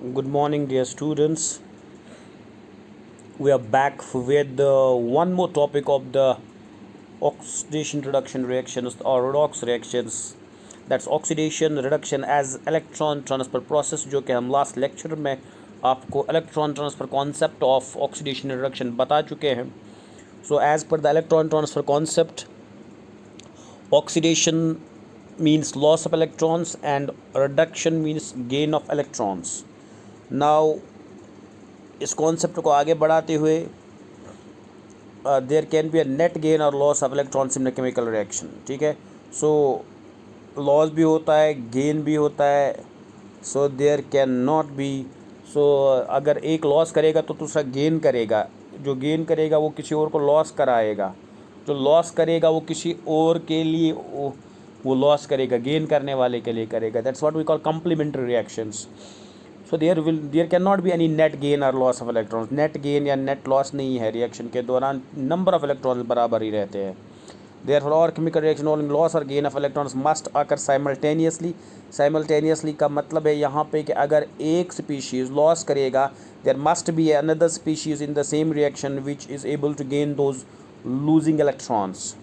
Good morning, dear students. We are back with one more topic of the oxidation reduction reactions or redox reactions. That's oxidation reduction as electron transfer process, जो कि हम last lecture में आपको electron transfer concept of oxidation reduction बता चुके हैं. So as per the electron transfer concept, oxidation means loss of electrons and reduction means gain of electrons. Now इस concept को आगे बढ़ाते हुए there can be a net gain और loss of electrons in a chemical reaction. ठीक है, so loss भी होता है, गेन भी होता है. So there can not be, so अगर एक लॉस करेगा तो दूसरा गेन करेगा. जो गेन करेगा वो किसी और को लॉस कराएगा, जो लॉस करेगा वो किसी और के लिए वो लॉस करेगा, गेन करने वाले के लिए करेगा. That's what we call complementary reactions. So there can not be any net gain और loss of electrons. Net gain या नेट लॉस नहीं है. रिएक्शन के दौरान नंबर ऑफ इलेक्ट्रॉन्स बराबर ही रहते हैं. Therefore all chemical reaction involving loss और gain of electrons must occur simultaneously. Simultaneously का मतलब है यहाँ पे कि अगर एक स्पीशीज़ लॉस करेगा, there must be another species in the same reaction which is able to gain those losing electrons.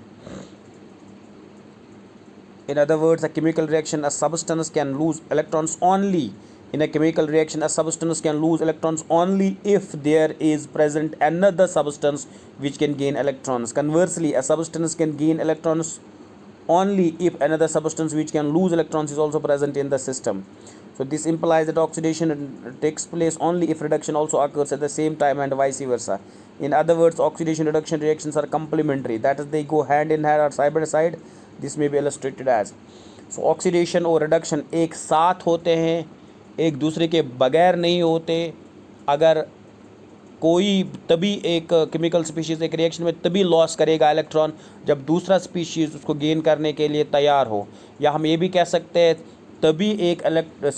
In other words, a chemical reaction, a substance can lose electrons only. In a chemical reaction, a substance can lose electrons only if there is present another substance which can gain electrons. Conversely, a substance can gain electrons only if another substance which can lose electrons is also present in the system. So this implies that oxidation takes place only if reduction also occurs at the same time and vice versa. In other words, oxidation reduction reactions are complementary. That is, they go hand in hand or side by side. This may be illustrated as. So oxidation और reduction एक साथ होते हैं, एक दूसरे के बगैर नहीं होते. अगर कोई तभी एक केमिकल स्पीशीज़ एक रिएक्शन में तभी लॉस करेगा इलेक्ट्रॉन जब दूसरा स्पीशीज़ उसको गेन करने के लिए तैयार हो. या हम ये भी कह सकते हैं तभी एक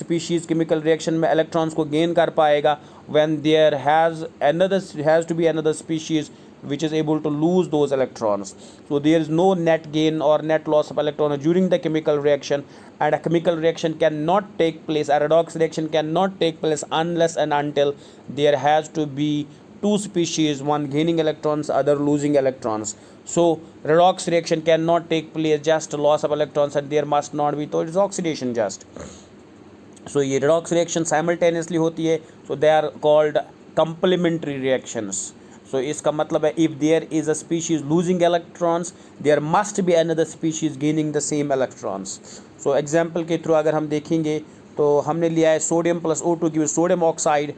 स्पीशीज़ केमिकल रिएक्शन में इलेक्ट्रॉन्स को गेन कर पाएगा when there has to be another species which is able to lose those electrons. So there is no net gain or net loss of electrons during the chemical reaction, and a chemical reaction cannot take place, a redox reaction cannot take place unless and until there has to be two species, one gaining electrons, other losing electrons. So redox reaction cannot take place just loss of electrons and there must not be, so it is oxidation just. So ये redox reaction simultaneously होती है, so they are called complementary reactions. सो इसका मतलब है if there is a species losing electrons, there must be another species gaining the same electrons. So example के through अगर हम देखेंगे तो हमने लिया है सोडियम प्लस O2 की सोडियम ऑक्साइड.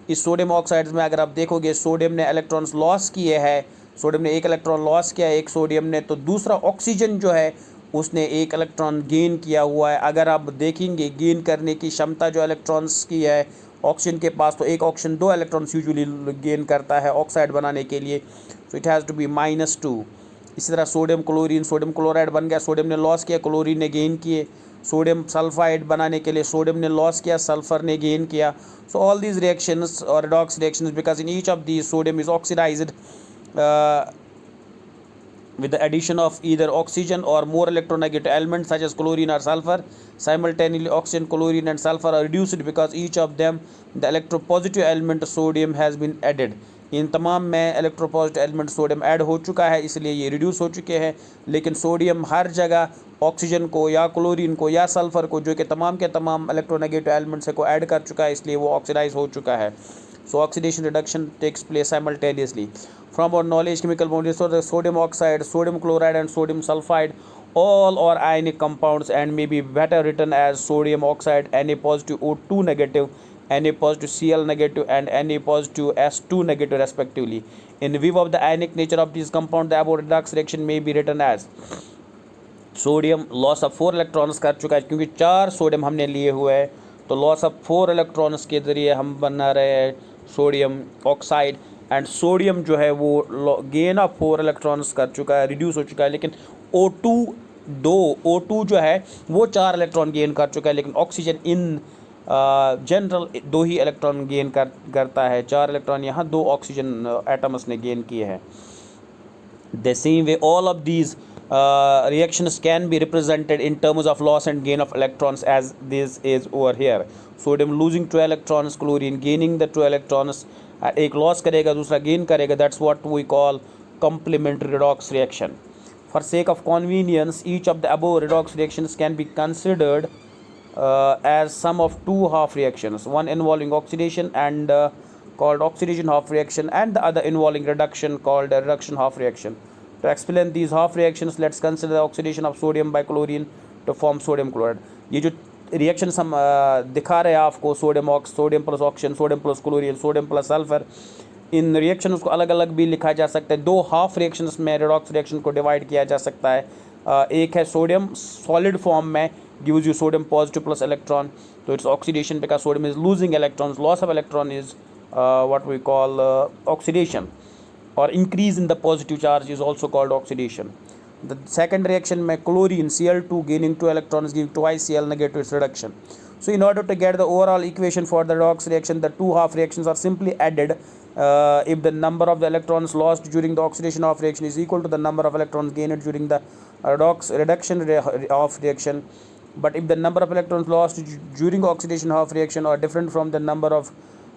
इस सोडियम ऑक्साइड में अगर आप देखोगे सोडियम ने इलेक्ट्रॉन्स लॉस किए हैं, सोडियम ने एक इलेक्ट्रॉन लॉस किया है एक सोडियम ने, तो दूसरा ऑक्सीजन जो है उसने एक इलेक्ट्रॉन गेन किया हुआ है. अगर आप देखेंगे गेन करने की क्षमता जो इलेक्ट्रॉन्स की है ऑक्सीजन के पास, तो एक ऑक्सीजन 2 इलेक्ट्रॉन्स यूजुअली गेन करता है ऑक्साइड बनाने के लिए. So it has to be -2. इसी तरह सोडियम क्लोरीन, सोडियम क्लोराइड बन गया, सोडियम ने लॉस किया, क्लोरीन ने गेन किए. सोडियम सल्फाइड बनाने के लिए सोडियम ने लॉस किया, सल्फर ने गेन किया. सो ऑल दीज रिएक्शंस और redox reactions because in each of these sodium is oxidised with the addition of either oxygen or more electronegative elements such as chlorine or sulfur. Simultaneously, oxygen, chlorine and sulfur are reduced because each of them the electropositive element sodium has been added. इन तमाम में electropositive element sodium add हो चुका है, इसलिए ये reduce हो चुके हैं. लेकिन सोडियम हर जगह ऑक्सीजन को या क्लोरीन को या सल्फर को, जो कि तमाम के तमाम इलेक्ट्रोनेगेटिव एलिमेंट्स को ऐड कर चुका है, इसलिए वो ऑक्सीडाइज हो चुका है. So oxidation reduction takes place simultaneously. From our knowledge, chemical bonds, so the sodium oxide, sodium chloride and sodium sulfide all are ionic compounds and may be better written as sodium oxide Na positive O2 negative, Na positive Cl negative and Na positive S2 negative respectively. In view of the ionic nature of these compounds, the above redox reaction may be written as sodium loss of 4 electrons कर चुका है, क्योंकि 4 sodium हमने लिए हुए हैं, तो loss of 4 electrons के ज़रिए हम बना रहे हैं सोडियम ऑक्साइड. एंड सोडियम जो है वो गेन ऑफ 4 इलेक्ट्रॉन्स कर चुका है, रिड्यूस हो चुका है. लेकिन O2 जो है वो 4 इलेक्ट्रॉन गेन कर चुका है, लेकिन oxygen in general 2 he electron gain करता है. 4 इलेक्ट्रॉन यहाँ 2 ऑक्सीजन एटम्स ने गेन किए हैं. The same way all of these reactions can be represented in terms of loss and gain of electrons as this is over here. Sodium losing 2 electrons, chlorine gaining the 2 electrons. एक loss करेगा दूसरा gain करेगा. That's what we call complementary redox reaction. For sake of convenience, each of the above redox reactions can be considered as sum of two half reactions, one involving oxidation and called oxidation half reaction, and the other involving reduction called a reduction half reaction. To explain these half reactions, let's consider the oxidation of sodium by chlorine to form sodium chloride. ये जो reactions हम दिखा रहे हैं आपको, sodium plus oxygen, sodium plus chlorine, sodium plus sulphur, इन reactions को अलग अलग भी लिखा जा सकता है. दो हाफ रिएक्शंस में रेडॉक्स रिएक्शन को डिवाइड किया जा सकता है. एक है सोडियम सॉलिड फॉर्म में gives you sodium positive plus electron, so it's oxidation because sodium is losing electrons. Loss of electron is what we call oxidation, or increase in the positive charge is also called oxidation. The second reaction में chlorine Cl2 gaining 2 electrons giving twice Cl negative, its reduction. So in order to get the overall equation for the redox reaction, the two half reactions are simply added if the number of the electrons lost during the oxidation of reaction is equal to the number of electrons gained during the reduction of reaction. But if the number of electrons lost during oxidation half reaction are different from the number of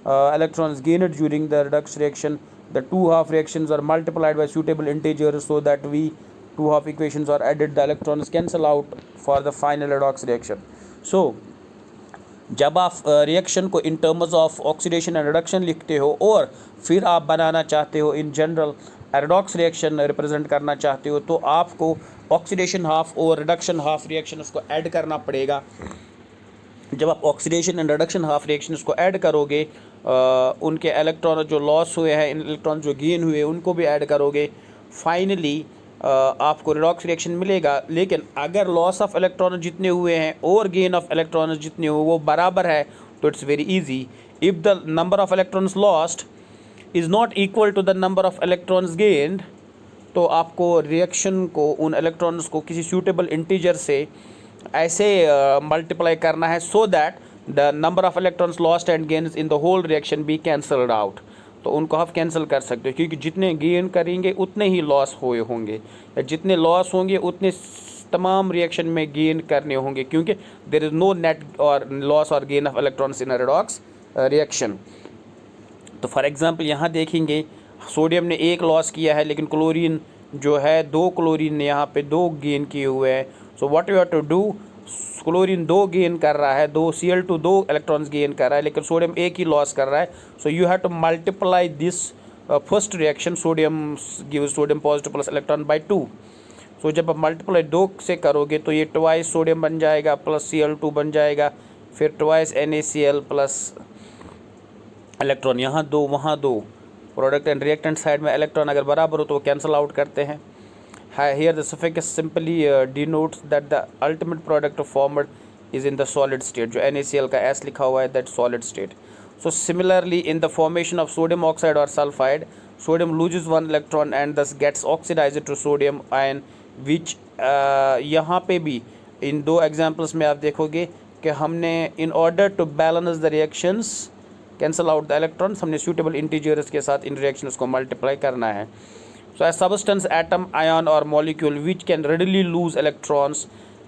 electrons gained during the redox reaction, the two half reactions are multiplied by suitable integers so that two half equations are added, the electrons cancel out for the final redox reaction. So जब आप reaction को in terms of oxidation and reduction लिखते हो और फिर आप बनाना चाहते हो in general redox reaction represent करना चाहते हो, तो आपको ऑक्सीडेशन हाफ और रिडक्शन हाफ रिएक्शन उसको ऐड करना पड़ेगा. जब आप oxidation and reduction half reaction उसको ऐड करोगे, उनके इलेक्ट्रॉन जो लॉस हुए हैं, इन इलेक्ट्रॉन जो गेन हुए उनको भी ऐड करोगे, फाइनली आपको रिडॉक्स रिएक्शन मिलेगा. लेकिन अगर लॉस ऑफ इलेक्ट्रॉन जितने हुए हैं और गेन ऑफ इलेक्ट्रॉन जितने हुए वो बराबर है, तो it's very easy. If the number of electrons lost is not equal to the number of electrons gained, तो आपको रिएक्शन को उन इलेक्ट्रॉन्स को किसी सूटेबल इंटीजर से ऐसे मल्टीप्लाई करना है so that the number of electrons lost and gains in the whole reaction be cancelled out. तो उनको आप कैंसिल कर सकते हो, क्योंकि जितने गेन करेंगे उतने ही लॉस हुए होंगे, या जितने लॉस होंगे उतने तमाम रिएक्शन में गेन करने होंगे, क्योंकि देयर इज़ नो नेट और लॉस और gain of electrons in a redox reaction. तो फॉर एग्जांपल यहाँ देखेंगे सोडियम ने एक लॉस किया है, लेकिन क्लोरीन जो है दो क्लोरीन ने यहाँ पे दो गेन किए हुए हैं. So what you have to do, chlorine दो गेन कर रहा है, दो Cl2 दो इलेक्ट्रॉन्स गेन कर रहा है, लेकिन सोडियम एक ही लॉस कर रहा है. So you have to multiply this first reaction sodium gives sodium positive plus electron by 2. सो जब आप मल्टीप्लाई 2 से करोगे तो ये ट्वाइस सोडियम बन जाएगा प्लस Cl2 बन जाएगा, फिर ट्वाइस NaCl प्लस इलेक्ट्रॉन, यहाँ दो वहाँ दो. प्रोडक्ट एंड रिएक्टेंट साइड में इलेक्ट्रॉन अगर बराबर हो तो वो कैंसिल आउट करते हैं. Here the suffix simply denotes that the ultimate product formed is in the solid state. जो NaCl का S लिखा हुआ है, that solid state. So similarly in the formation of sodium oxide or sulfide, sodium loses one electron and thus gets oxidized to sodium ion, which यहाँ पे भी इन दो examples में आप देखोगे कि हमने in order to balance the reactions cancel out the electrons, हमने suitable integers के साथ इन reactions को multiply करना है. So a substance, atom, ion or molecule which can readily lose electrons,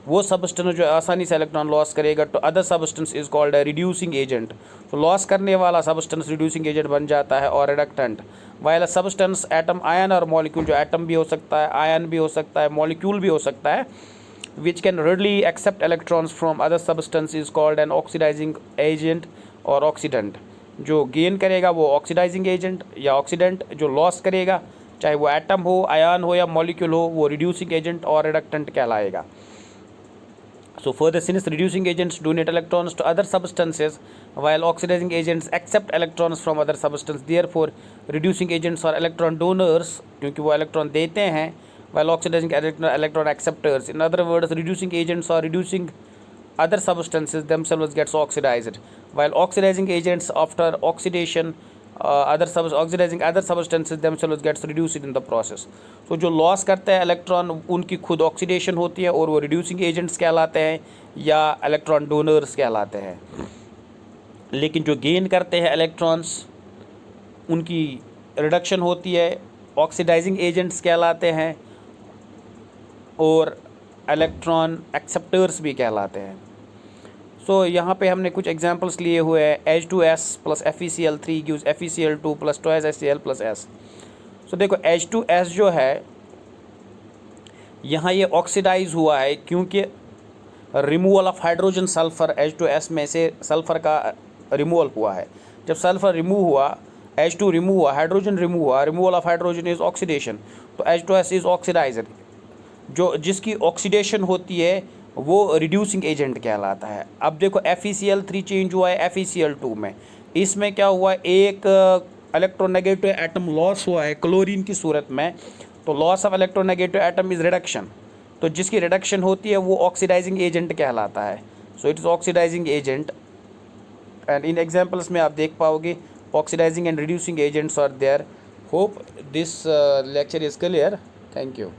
वो substance जो आसानी से electron loss करेगा, तो other substance is called a reducing agent. So loss करने वाला substance reducing agent बन जाता है और reductant. While a substance, atom, ion or molecule, जो atom भी हो सकता है, ion भी हो सकता है, molecule भी हो सकता है, which can readily accept electrons from other substance is called an oxidizing agent or oxidant. जो gain करेगा वो oxidizing agent या oxidant, जो loss करेगा चाहे वो एटम हो, आयन हो या मॉलिक्यूल हो, वो रिड्यूसिंग एजेंट और रिडक्टेंट कहलाएगा. So further since reducing agents donate electrons to other substances while oxidising agents accept electrons from other substance, therefore reducing agents और इलेक्ट्रॉन डोनर्स, क्योंकि वो इलेक्ट्रॉन देते हैं, while oxidising electron acceptors. In other words reducing agents और reducing other substances themselves gets oxidized, while oxidizing agents after oxidation oxidizing other substances themselves gets reduced in the process. So जो loss करते हैं electron उनकी खुद oxidation होती है और वो रिड्यूसिंग एजेंट्स कहलाते हैं या इलेक्ट्रॉन डोनर्स कहलाते हैं. लेकिन जो गेन करते हैं इलेक्ट्रॉन्स उनकी रिडक्शन होती है, ऑक्सीडाइजिंग एजेंट्स कहलाते हैं, और इलेक्ट्रॉन एक्सेप्टर्स भी कहलाते हैं। सो यहाँ पे हमने कुछ एग्जांपल्स लिए हुए हैं। H2S plus FeCl3 gives FeCl2 plus twice HCl plus S। सो देखो H2S जो है यहाँ ये ऑक्सीडाइज हुआ है क्योंकि removal of hydrogen sulphur H2S में से सल्फ़र का रिमूवल हुआ है। जब सल्फ़र रिमूव हुआ, H2 रिमूव हुआ, हाइड्रोजन रिमूव हुआ, removal of hydrogen is oxidation, तो H2S इज़ ऑक्सीडाइजर। जो जिसकी ऑक्सीडेशन होती है वो रिड्यूसिंग एजेंट कहलाता है। अब देखो FeCl3 चेंज हुआ है FeCl2 में, इसमें क्या हुआ, एक इलेक्ट्रोनेगेटिव एटम लॉस हुआ है क्लोरीन की सूरत में, तो loss of electronegative atom is reduction, तो जिसकी रिडक्शन होती है वो ऑक्सीडाइजिंग एजेंट कहलाता है। So it is oxidising agent, and in examples में आप देख पाओगे oxidising and reducing agents are there. Hope this lecture is clear. Thank you.